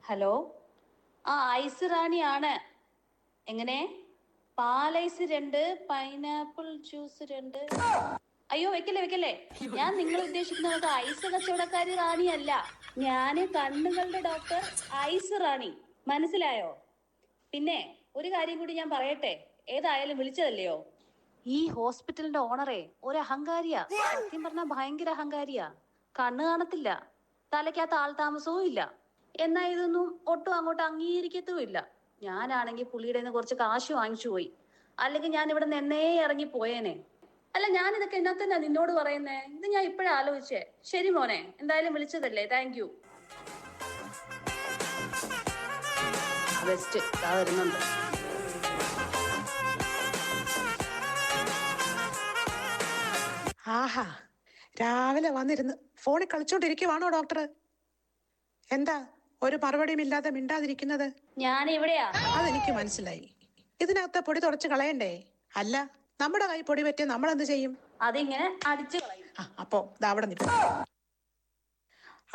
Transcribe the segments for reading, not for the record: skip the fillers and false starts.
Hello. ആ, ice റാണിയാണ്. എങ്ങനെ? പാലൈസ് 2, pineapple juice 2. അയ്യോ, വെക്കല്ലേ വെക്കല്ലേ. ഞാൻ നിങ്ങൾ ഉദ്ദേശിക്കുന്നത് ഐസ് കച്ചവടക്കാരി റാണിയല്ല. ഞാന് കണ്ണുകളുടെ ഡോക്ടർ ഐസ് റാണി. മനസ്സിലായോ? പിന്നെ ഒരു കാര്യം കൂടി ഞാൻ പറയട്ടെ. ഏതായാലും വിളിച്ചതല്ലയോ. ഈ ഹോസ്പിറ്റലിന്റെ ഓണറെ ഒരു അഹങ്കാരിയാ. സത്യം പറഞ്ഞാ ഭയങ്കര അഹങ്കാരിയാ. കണ്ണ് കാണത്തില്ല, തലയ്ക്കകത്ത് ആൾ താമസവും ഇല്ല. എന്നാ ഇതൊന്നും ഒട്ടും അങ്ങോട്ട് അംഗീകരിക്കത്തുമില്ല. ഞാനാണെങ്കിൽ പുള്ളിയുടെ നിന്ന് കുറച്ച് കാശ് വാങ്ങിച്ചു പോയി. അല്ലെങ്കിൽ ഞാൻ ഇവിടെ നിന്നേ ഇറങ്ങി പോയേനെ. അല്ല, ഞാൻ ഇതൊക്കെ എന്നാ തന്നെ നിന്നോട് പറയുന്നേ. ഇത് ഞാൻ ഇപ്പോഴാ ആലോചിച്ചേ. ശരി മോനെ, എന്തായാലും വിളിച്ചതല്ലേ. Thank you. ബെസ്റ്റ് വരുന്നുണ്ട്. ആഹാ, രാവിലെ വന്നിരുന്ന് ഫോണിൽ കളിച്ചോണ്ടിരിക്കുവാണോ ഡോക്ടർ? എന്താ ഒരു മറുപടിയും ഇല്ലാതെ മിണ്ടാതിരിക്കുന്നത്? ഞാൻ എവിടെയാ? അതെനിക്ക് മനസ്സിലായി. ഇതിനകത്ത് പൊടി തുടച്ച് കളയണ്ടേ? അല്ല, നമ്മുടെ കൈ പൊടി പറ്റിയ നമ്മൾ എന്ത് ചെയ്യും? അതിങ്ങനെ അടിച്ചു കളയും. അപ്പോ അവിടെ നിൽക്കും.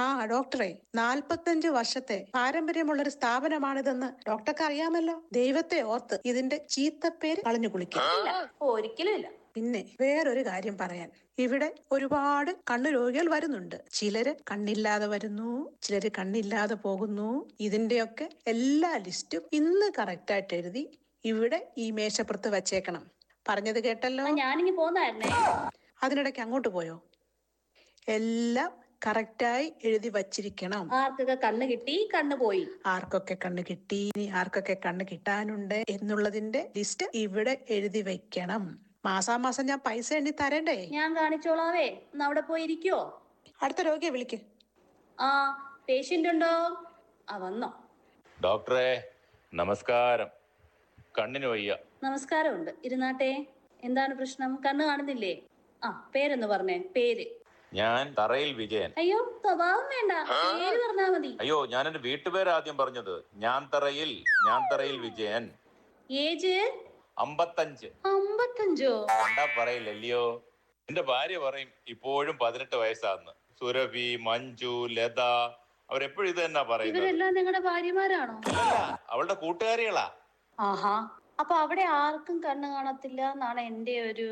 ആ ഡോക്ടറെ, 45 വർഷത്തെ പാരമ്പര്യമുള്ളൊരു സ്ഥാപനമാണിതെന്ന് ഡോക്ടർക്ക് അറിയാമല്ലോ. ദൈവത്തെ ഓർത്ത് ഇതിന്റെ ചീത്തപ്പേര് കളഞ്ഞു കുളിക്കും. ഒരിക്കലും ഇല്ല. പിന്നെ വേറൊരു കാര്യം പറയാൻ, ഇവിടെ ഒരുപാട് കണ്ണു രോഗികൾ വരുന്നുണ്ട്. ചിലര് കണ്ണില്ലാതെ വരുന്നു, ചിലര് കണ്ണില്ലാതെ പോകുന്നു. ഇതിന്റെയൊക്കെ എല്ലാ ലിസ്റ്റും ഇന്ന് കറക്റ്റ് ആയിട്ട് എഴുതി ഇവിടെ ഈ മേശപ്പുറത്ത് വച്ചേക്കണം. പറഞ്ഞത് കേട്ടല്ലോ. ഞാനിങ്ങി പോന്നായിരുന്നേ. അതിനിടയ്ക്ക് അങ്ങോട്ട് പോയോ? എല്ലാം കറക്റ്റായി എഴുതി വച്ചിരിക്കണം. ആർക്കൊക്കെ കണ്ണ് കിട്ടി, കണ്ണ് പോയി, ആർക്കൊക്കെ കണ്ണ് കിട്ടി, ആർക്കൊക്കെ കണ്ണ് കിട്ടാനുണ്ട് എന്നുള്ളതിന്റെ ലിസ്റ്റ് ഇവിടെ എഴുതി വെക്കണം. മാസാമാസം ഞാൻ പൈസ എണ്ണി തരണ്ടേ? ഞാൻ കാണിച്ചോളാവേ. ഒന്ന് അവിടെ പോയി ഇരിക്കോ. അടുത്ത രോഗിയെ വിളിക്ക്. ആ, പേഷ്യന്റ് ഉണ്ടോ? ആ, വന്നോ? ഡോക്ടറെ നമസ്കാരം. കണ്ണിന് വയ്യ. നമസ്കാരമുണ്ട്, ഇരുന്നാട്ടെ. എന്താണ് പ്രശ്നം? കണ്ണ് കാണുന്നില്ലേ? ആ, പേരൊന്ന് പറഞ്ഞേ. പേര്? ഞാൻ തറയിൽ വിജയൻ. അയ്യോ, സ്വഭാവം വേണ്ട, പേര് പറഞ്ഞാ മതി. അയ്യോ, ഞാൻ എന്റെ വീട്ടുപേര് ആദ്യം പറഞ്ഞത്. ഞാൻ തറയിൽ വിജയൻ. ഏജ്? 55. 55ഓ? കണ്ടാ പറയില്ലല്ലയോ. എന്റെ ഭാര്യ പറയും ഇപ്പോഴും 18 വയസ്സാന്ന്. സുരഭി, മഞ്ജു, ലത അവരെപ്പോഴും ഇത് തന്നെ പറയുന്നത്. ഇവരെല്ലാം നിങ്ങളുടെ ഭാര്യമാരാണോ? അല്ല, അവളുടെ കൂട്ടുകാരികളാ. ആഹാ, അപ്പൊ അവിടെ ആർക്കും കണ്ണ് കാണത്തില്ല എന്നാണ് എന്റെ ഒരു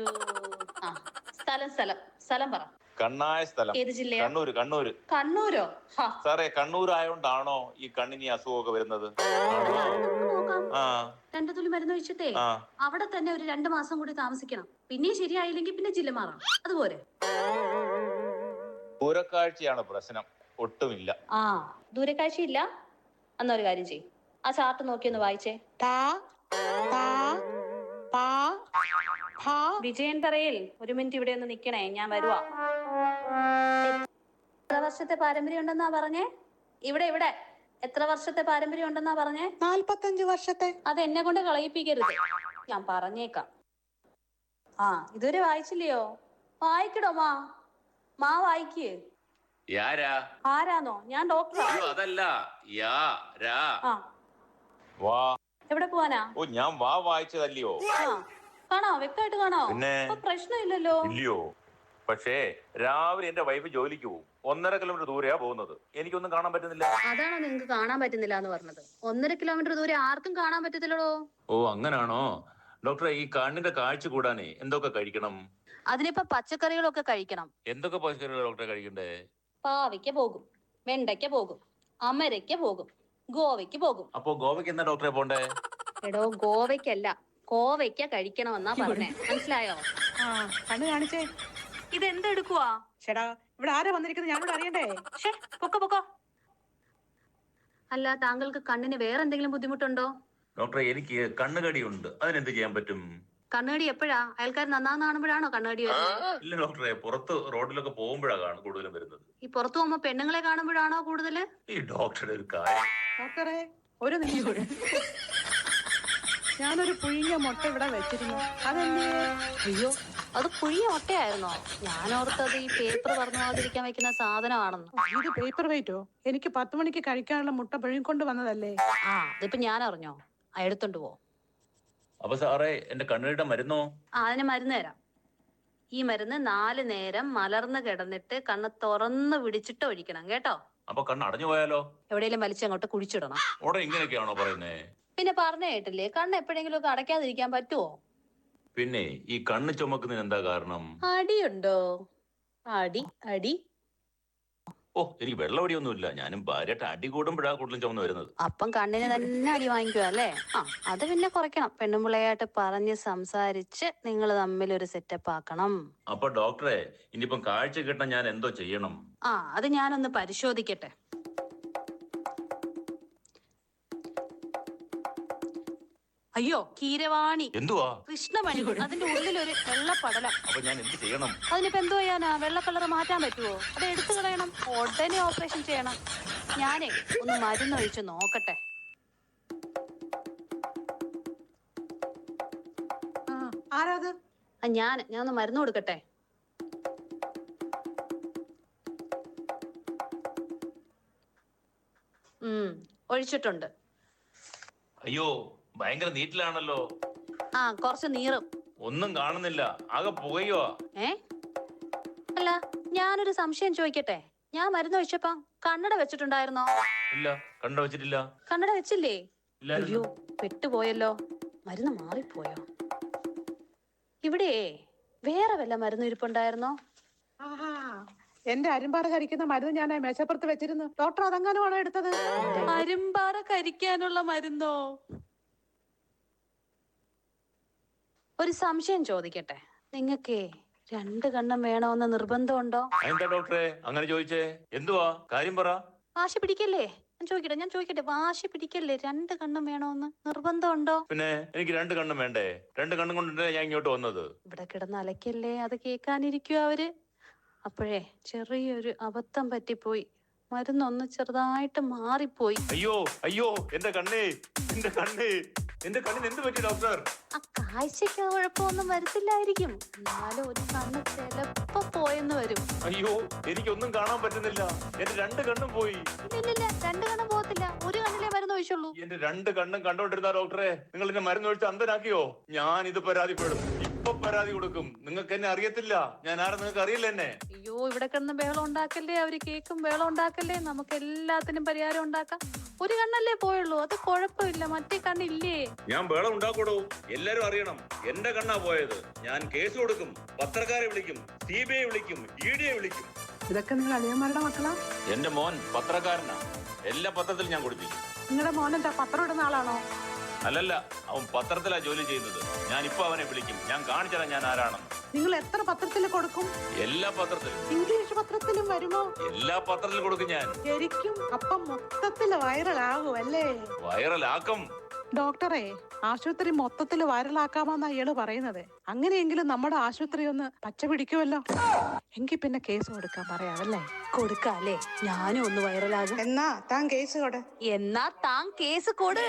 സ്ഥലം പറ. കണ്ണായ സ്ഥലം. ഏത് ജില്ലയാ? കണ്ണൂര്. കണ്ണൂരോ? സാറേ, കണ്ണൂർ ആയോണ്ടാണോ ഈ കണ്ണിന് അസുഖമൊക്കെ വരുന്നത്? ആ, 2 തുള്ളി മരുന്ന് വെച്ചിട്ടേ അവിടെ തന്നെ ഒരു 2 മാസം കൂടി താമസിക്കണം. പിന്നെ ശരിയായില്ലെങ്കിൽ പിന്നെ ജില്ല മാറാം. അതുപോലെ. ദൂരക്കാഴ്ചയാണ് പ്രശ്നം. ഒട്ടുമില്ല. ദൂരക്കാഴ്ചയില്ല? എന്നൊരു കാര്യം ചെയ്യും, ആ ചാർട്ട് നോക്കിയൊന്ന് വായിച്ചേ. വിജയൻ തറയിൽ 1 മിനിറ്റ് ഇവിടെ ഒന്ന് നിക്കണേ, ഞാൻ വരുവാ. എത്ര വർഷത്തെ പാരമ്പര്യം ഉണ്ടെന്നാ പറഞ്ഞേ? ഇവിടെ എത്ര വർഷത്തെ പാരമ്പര്യം ഉണ്ടെന്നാ പറഞ്ഞേ? 45 വർഷത്തെ. അത് എന്നെ കൊണ്ട് കളയിപ്പിക്കരുത്, ഞാൻ പറഞ്ഞേക്കാം. ഇതുവരെ വായിച്ചില്ലയോ? വായിക്കടോ മാ വായിക്ക്. ആരാന്നോ? ഞാൻ ഡോക്ടറാ. അതല്ല, എവിടെ പോവാനാ? ഞാൻ വായിച്ചതല്ലയോ. കാണോ? വ്യക്തമായിട്ട് കാണോ? പിന്നെ പ്രശ്നമില്ലല്ലോ. ഇല്ലയോ? പക്ഷേ രാവിലെ എന്റെ വൈഫ് ജോലിക്ക് പോകും. 1.5 കിലോമീറ്റർ ദൂരെയാ പോകുന്നത്. എനിക്കൊന്നും കാണാൻ പറ്റുന്നില്ല. അതാണോ നിങ്ങൾക്ക് കാണാൻ പറ്റുന്നില്ല എന്ന് പറഞ്ഞത്? 1.5 കിലോമീറ്റർ ദൂരെ ആർക്കും കാണാൻ പറ്റത്തില്ലടോ. ഓ, അങ്ങനാണോ? ഡോക്ടറെ, ഈ കണ്ണിന്റെ കാഴ്ച കൂടാനേ എന്തൊക്കെ കഴിക്കണം? അതിനിപ്പോ പച്ചക്കറികളൊക്കെ കഴിക്കണം. എന്തൊക്കെ പച്ചക്കറികൾ ഡോക്ടറെ കഴിക്കണ്ടേ? പാവയ്ക്ക പോകും, വെണ്ടയ്ക്ക പോകും, അമരയ്ക്ക പോകും, ഗോവയ്ക്ക് പോകും. അപ്പൊ ഗോവയ്ക്ക് എന്താ ഡോക്ടറെ പോണ്ടേ? എടോ, ഗോവയ്ക്കല്ല, കോവയ്ക്ക കഴിക്കണമെന്നാ പറഞ്ഞേ. മനസ്സിലായോ? കണ്ണ് കാണിച്ചേ. ഇതെന്തെടുക്കുവാ? ചേടാ, ഇവിടെ ആരാ വന്നിരിക്കുന്നത്? ഞാനിവിടെ അറിയണ്ടേ? പൊക്കോ. അല്ല, താങ്കൾക്ക് കണ്ണിന് വേറെ എന്തെങ്കിലും ബുദ്ധിമുട്ടുണ്ടോ? ഡോക്ടറെ, എനിക്ക് കണ്ണുകടിയുണ്ട്. അതിനെന്ത് ചെയ്യാൻ പറ്റും? കണ്ണുകടി എപ്പോഴാ? അയൽക്കാർ നന്നാന്ന് കാണുമ്പോഴാണോ കണ്ണുകടി വരുന്നത്? ഇല്ല ഡോക്ടറെ, പുറത്ത് റോഡിലൊക്കെ പോകുമ്പോഴാണ് കൂടുതലും വരുന്നത്. ഈ പുറത്തു പോകുമ്പോ പെണ്ണുങ്ങളെ കാണുമ്പോഴാണോ കൂടുതല്? ഈ ഡോക്ടറുടെ ഒരു കാര്യം. ഡോക്ടറെ, ഒരു നിമിഷം. ഞാനൊരു പുഴുങ്ങിയ മുട്ട ഇവിടെ വെച്ചിരുന്നു. അതെന്തേ? അയ്യോ, അത് പുഴുങ്ങിയ മുട്ടയായിരുന്നോ? ഞാനോർത്തത് ഈ പേപ്പർ പറഞ്ഞു പോകാതിരിക്കാൻ വെക്കുന്ന സാധനമാണെന്ന്. ഇത് പേപ്പർ വെയിറ്റോ? എനിക്ക് 10 മണിക്ക് കഴിക്കാനുള്ള മുട്ട പുഴുങ്ങിക്കൊണ്ട് വന്നതല്ലേ. അതിപ്പോ ഞാൻ അറിഞ്ഞോ? എടുത്തോണ്ട് പോ. അപ്പൊ സാറേ, എന്റെ കണ്ണുകളുടെ മരുന്നോ? അതിന് മരുന്ന് തരാം. ഈ മരുന്ന് 4 നേരം മലർന്ന് കിടന്നിട്ട് കണ്ണ് തുറന്ന് പിടിച്ചിട്ട് ഒഴിക്കണം കേട്ടോ. അപ്പൊ കണ്ണ് അടഞ്ഞു പോയാലോ? എവിടെയെങ്കിലും വലിച്ചങ്ങോട്ട് കുഴിച്ചിടണം. ഉടനെ ഇങ്ങനെയൊക്കെയാണോ പറയുന്നേ? പിന്നെ പറഞ്ഞ കേട്ടില്ലേ, കണ്ണ് എപ്പോഴെങ്കിലും ഒക്കെ അടയ്ക്കാതിരിക്കാൻ പറ്റുമോ? പിന്നെ ഈ കണ്ണ് ചുമക്കുന്നതിന് എന്താ കാരണം? അടിയുണ്ടോ? അടി അടി. ഓ, എനിക്ക് വെള്ളമടിയൊന്നുമില്ല. ഞാനും ഭാര്യയായിട്ട് അടി കൂടുമ്പോഴാണ് കൂടുതലും ചുമന്ന് വരുന്നത്. അപ്പം കണ്ണിന് തന്നെ അടി വാങ്ങിക്കുക അല്ലേ? അത് പിന്നെ കുറയ്ക്കണം. പെണ്ണുമ്പിള്ളയായിട്ട് പറഞ്ഞ് സംസാരിച്ച് നിങ്ങൾ തമ്മിൽ ഒരു സെറ്റപ്പ് ആക്കണം. അപ്പൊ ഡോക്ടറെ, ഇനിയിപ്പം കാഴ്ച കിട്ടാൻ ഞാൻ എന്തോ ചെയ്യണം? അത് ഞാനൊന്ന് പരിശോധിക്കട്ടെ. അയ്യോ, കീരവാണി. എന്തുവാ? കൃഷ്ണമണി. അതിന്റെ ഉള്ളിലൊരു വെള്ളപ്പടലം. അപ്പൊ ഞാൻ എന്ത് ചെയ്യണം? അതിനിപ്പോ എന്തോ ചെയ്യാനാ? വെള്ള കളർ മാറ്റാൻ പറ്റുമോ? അത് എടുത്തു കളയണം. ഉടനെ ഓപ്പറേഷൻ ചെയ്യണം. ഞാനേ ഒന്ന് മരുന്നൊഴിച്ച് നോക്കട്ടെ. ആരാത്? ഞാൻ ഒന്ന് മരുന്ന് കൊടുക്കട്ടെ. ഒഴിച്ചിട്ടുണ്ട്. അയ്യോ, ഭയങ്കര നീറ്റിലാണല്ലോ. കുറച്ച് നീറും. ഒന്നും കാണുന്നില്ല, ആകെ പുകയോ. അല്ല, ഞാനൊരു സംശയം ചോദിക്കട്ടെ. ഞാൻ മരുന്ന് ഒഴിച്ചപ്പോ കണ്ണട വെച്ചിട്ടുണ്ടായിരുന്നോ? ഇല്ല, കണ്ണട വെച്ചിട്ടില്ല. കണ്ണട വെച്ചില്ലേ? ഇല്ലായിരുന്നു. അയ്യോ, പെട്ടുപോയല്ലോ. മരുന്ന് മാറിപ്പോയോ? ഇവിടെ വേറെ വല്ല മരുന്ന് ഇരിപ്പുണ്ടായിരുന്നോ? എന്റെ അരിമ്പാറ കരിക്കുന്ന മരുന്ന് ഞാൻ മേശപ്പുറത്ത് വെച്ചിരുന്നു. ഡോക്ടർ അതെങ്ങാനുമാണോ എടുത്തത്? അരിമ്പാറ കരിക്കാനുള്ള മരുന്നോ? ഒരു സംശയം ചോദിക്കട്ടെ. നിങ്ങൾക്കേ 2 കണ്ണും വേണമെന്ന് നിർബന്ധമുണ്ടോ? എന്താ ഡോക്ടറെ അങ്ങനെ ചോദിച്ചേ? എന്തുവാ കാര്യം പറ. വാശി പിടിക്കല്ലേ? ഞാൻ ചോദിക്കട്ടെ, വാശി പിടിക്കല്ലേ? 2 കണ്ണും വേണമെന്ന് നിർബന്ധമുണ്ടോ? പിന്നെ എനിക്ക് 2 കണ്ണും വേണ്ടേ? 2 കണ്ണും കൊണ്ടല്ലേ ഞാൻ ഇങ്ങോട്ട് വന്നത്. ഇവിടെ കിടന്ന് അലക്കല്ലേ, അത് കേൾക്കാനിരിക്കും അവര്. അപ്പോഴേ ചെറിയൊരു അബദ്ധം പറ്റിപ്പോയി. മരുന്നൊന്ന് ചെറുതായിട്ട് മാറിപ്പോയി. അയ്യോ അയ്യോ, എന്റെ കണ്ണേ, എന്റെ കണ്ണിന് എന്ത് പറ്റി ഡോക്ടർ? കാഴ്ചക്ക് കുഴപ്പമൊന്നും വരത്തില്ലായിരിക്കും, എന്നാലും ഒരു കണ്ണ് ചിലപ്പോ പോയെന്ന് വരും. അയ്യോ, എനിക്കൊന്നും കാണാൻ പറ്റുന്നില്ല. എന്റെ 2 കണ്ണും പോയി. ഇല്ലില്ല, 2 കണ്ണും പോകത്തില്ല. ഒരു കണ്ണിലേ മരുന്ന് ഒഴിച്ചുള്ളൂ. എന്റെ 2 കണ്ണും കണ്ടോണ്ടിരുന്ന ഡോക്ടറെ, നിങ്ങൾ എന്നെ മരുന്ന് ഒഴിച്ച് അന്ധനാക്കിയോ? ഞാൻ ഇത് പരാതിപ്പെടും. ഇപ്പൊ പരാതി കൊടുക്കും. നിങ്ങൾക്ക് എന്നെ അറിയത്തില്ല. ഞാൻ ആരെന്ന് നിങ്ങൾക്ക് അറിയില്ല എന്നെ. അയ്യോ, ഇവിടെ കിടന്ന് ബഹളം ഉണ്ടാക്കല്ലേ. അവര് കേക്കും ബഹളം ഉണ്ടാക്കല്ലേ. നമുക്ക് എല്ലാത്തിനും പരിഹാരം ഉണ്ടാക്കാം. ഒരു കണ്ണല്ലേ പോയുള്ളൂ, അത് കുഴപ്പമില്ല. മറ്റേ കണ്ണില്ലേ? ഞാൻ ബഹളം ഉണ്ടാക്കൂടോ. എല്ലാരും അറിയണം, എന്റെ കണ്ണാ പോയത്. ഞാൻ കേസ് കൊടുക്കും, പത്രക്കാരെ വിളിക്കും, CBI വിളിക്കും, ED വിളിക്കും. ഇതൊക്കെ നിങ്ങൾ അളിയന്മാരുടെ മക്കളാ? എന്റെ മോൻ പത്രക്കാരനാ. എല്ലാ പത്രത്തിലും ഞാൻ കൊടുപ്പിക്കും. നിങ്ങളുടെ മോൻ എന്താ പത്രം ഇടുന്ന ആളാണോ? അല്ലല്ല, അവൻ പത്രത്തിലാ ജോലി ചെയ്യുന്നത്. ഞാൻ ഇപ്പൊ അവനെ വിളിക്കും. ഞാൻ കാണിച്ചതാ ഞാൻ ആരാണെന്ന്. നിങ്ങൾ എത്ര പത്രത്തിൽ കൊടുക്കും? എല്ലാ പത്രത്തിലും. ഇംഗ്ലീഷ് പത്രത്തിലും വരുമോ? എല്ലാ പത്രത്തിലും കൊടുക്കും ഞാൻ. ശരിക്കും അപ്പം മൊത്തത്തിൽ വൈറലാകും അല്ലേ? വൈറലാക്കും. ഡോക്ടറെ, ആശുപത്രി മൊത്തത്തിൽ വൈറലാക്കാമെന്നാ ഇയാള് പറയുന്നത്. അങ്ങനെയെങ്കിലും നമ്മുടെ ആശുപത്രി ഒന്ന് പച്ച പിടിക്കുമല്ലോ. എങ്കിൽ പിന്നെ കേസ് കൊടുക്കാൻ പറയാമല്ലേ? കൊടുക്കാല്ലേ? ഞാനും ഒന്ന് വൈറലാകും. എന്നാ താൻ കേസ് കൊട്. എന്നാ താൻ കേസ് കൊട്.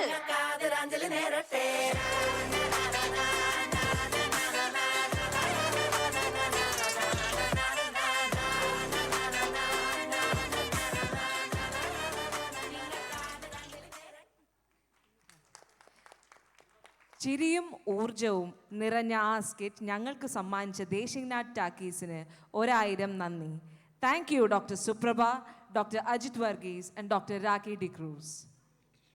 ചിരിയും ഊർജവും നിറഞ്ഞ ആ സ്കിറ്റ് ഞങ്ങൾക്ക് സമ്മാനിച്ച ദേശിംഗ്നാഥ് ടാക്കീസിന് 1000 നന്ദി. Thank you doctor Suprabha, doctor Ajith Varghese and doctor Rakhi D'Cruz.